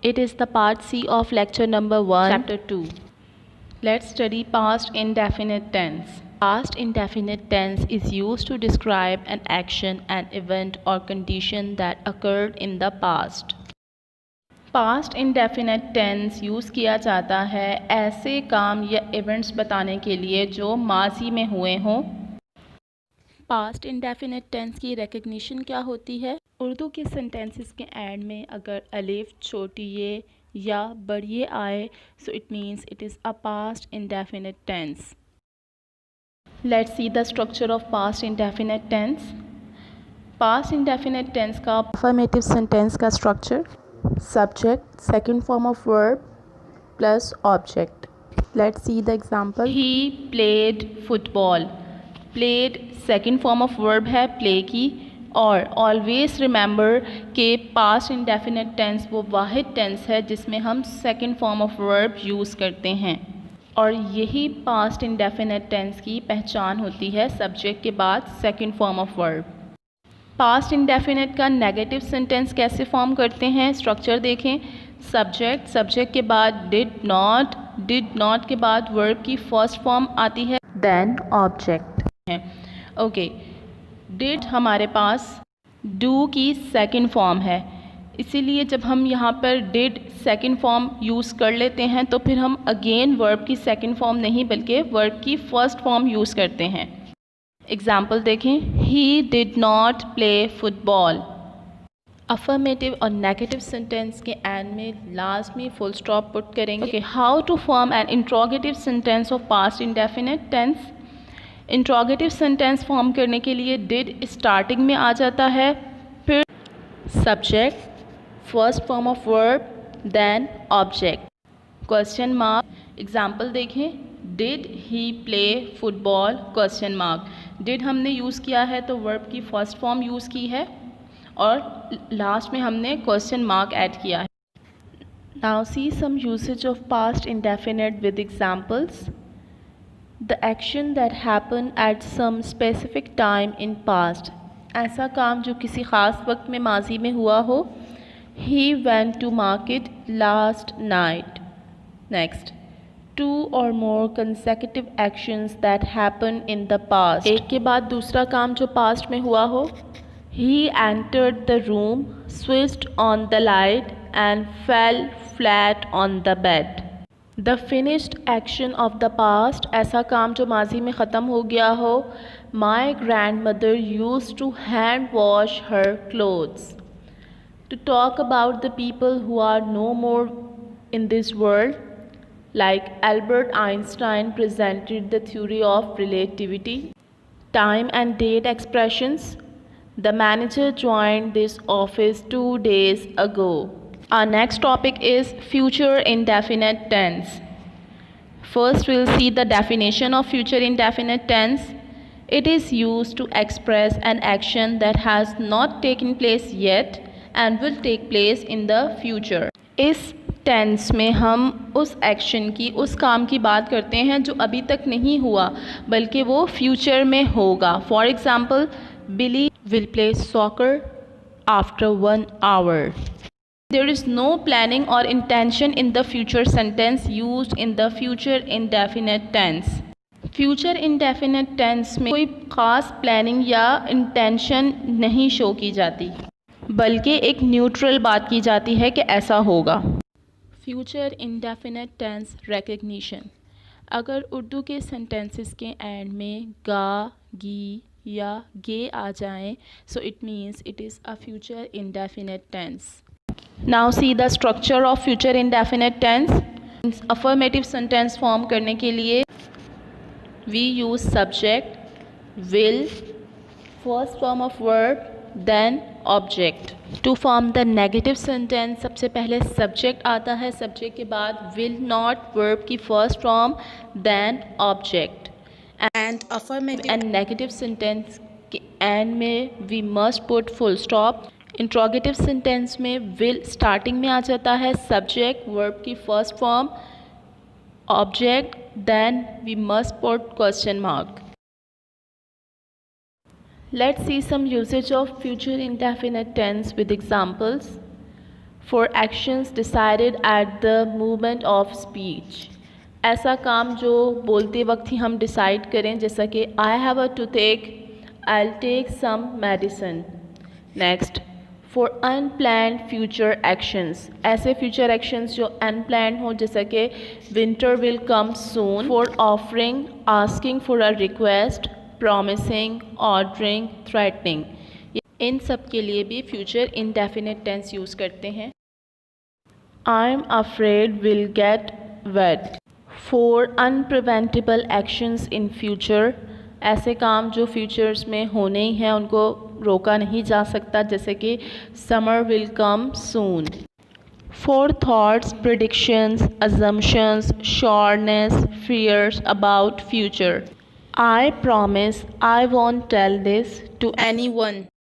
It is the part C of lecture number 1, chapter 2. Let's study past indefinite tense. Past indefinite tense is used to describe an action, an event or condition that occurred in the past. Past indefinite tense use किया जाता है ऐसे काम या events बताने के लिए जो माजी में हुए हों। पास्ट इंडेफिनेट टेंस की रिकग्निशन क्या होती है? उर्दू के सेंटेंसेस के एंड में अगर अलिफ छोटी ये या बड़ी ये आए so it means it is a past indefinite tense. Let's see the structure of past indefinite tense. Past indefinite tense का अफर्मेटिव सेंटेंस का structure subject, second form of verb plus object. Let's see the example. He played football. Played second form of verb है play की, और always remember कि past indefinite tense वो वाहिद tense है जिसमें हम second form of verb use करते हैं, और यही past indefinite tense की पहचान होती है subject के बाद second form of verb। Past indefinite का नेगेटिव सेंटेंस कैसे फॉर्म करते हैं? स्ट्रक्चर देखें। सब्जेक्ट, सब्जेक्ट के बाद डिड नॉट के बाद वर्ब की फर्स्ट फॉर्म आती है, देन ऑब्जेक्ट है। ओके, डिड हमारे पास डू की सेकंड फॉर्म है, इसीलिए जब हम यहाँ पर डिड सेकंड फॉर्म यूज़ कर लेते हैं तो फिर हम अगेन वर्ब की सेकंड फॉर्म नहीं बल्कि वर्ब की फर्स्ट फॉर्म यूज़ करते हैं। एग्जाम्पल देखें। He did not play football. Affirmative और नेगेटिव सेंटेंस के एंड में लास्ट में फुल स्टॉप पुट करेंगे। Okay, how to form an interrogative sentence of past indefinite tense. Interrogative sentence form करने के लिए डिड स्टार्टिंग में आ जाता है, फिर subject, first form of verb, then object, question mark. Example देखें। Did he play football question mark. Did हमने यूज़ किया है तो वर्ब की फर्स्ट फॉर्म यूज़ की है और लास्ट में हमने क्वेश्चन मार्क ऐड किया है। Now see some usage of past indefinite with examples. The action that happen at some specific time in past. ऐसा काम जो किसी ख़ास वक्त में माजी में हुआ हो। He went to market last night. Next, two or more consecutive actions that happen in the past। एक के बाद दूसरा काम जो पास्ट में हुआ हो। He entered the room, switched on the light and fell flat on the bed। The finished action of the past, ऐसा काम जो माजी में ख़त्म हो गया हो। My grandmother used to hand wash her clothes। To talk about the people who are no more in this world, like Albert Einstein presented the theory of relativity। Time and date expressions. The manager joined this office 2 days ago। Our next topic is future indefinite tense। First we'll see the definition of future indefinite tense। It is used to express an action that has not taken place yet and will take place in the future। इस tense में हम उस action की, उस काम की बात करते हैं जो अभी तक नहीं हुआ बल्कि वो फ्यूचर में होगा। For example, Billy will play soccer after 1 hour. There is no planning और intention in the future sentence used in the future indefinite tense. Future indefinite tense में कोई ख़ास प्लानिंग या इंटेंशन नहीं शो की जाती बल्कि एक न्यूट्रल बात की जाती है कि ऐसा होगा। Future indefinite tense recognition. अगर उर्दू के सेंटेंसेस के एंड में गा, गी या गे आ जाएं so it means it is a future indefinite tense. Now see the structure of future indefinite tense. Affirmative sentence form करने के लिए we use subject, will, first form of verb, then object. To form the negative sentence सबसे पहले subject आता है, subject के बाद will not verb की first form, then object. And affirmative and negative sentence के एंड में we must put full stop. Interrogative sentence में विल स्टार्टिंग में आ जाता है, सब्जेक्ट, वर्ब की first form, object, then we must put question mark. Let's see some usage of future indefinite tense with examples. for actions decided at the moment of speech. ऐसा काम जो बोलते वक्त ही हम डिसाइड करें, जैसा कि I have a toothache, I'll take some medicine. Next, for unplanned future actions, ऐसे future actions जो unplanned हो, जैसा कि winter will come soon. For offering, asking for a request, promising, ordering, threatening. इन सब के लिए भी future indefinite tense यूज़ करते हैं. I'm afraid we'll get wet. For unpreventable actions in future, ऐसे काम जो फ्यूचर्स में होने ही हैं, उनको रोका नहीं जा सकता, जैसे कि summer will come soon. For thoughts, predictions, assumptions, sureness, fears about future. I promise I won't tell this to anyone.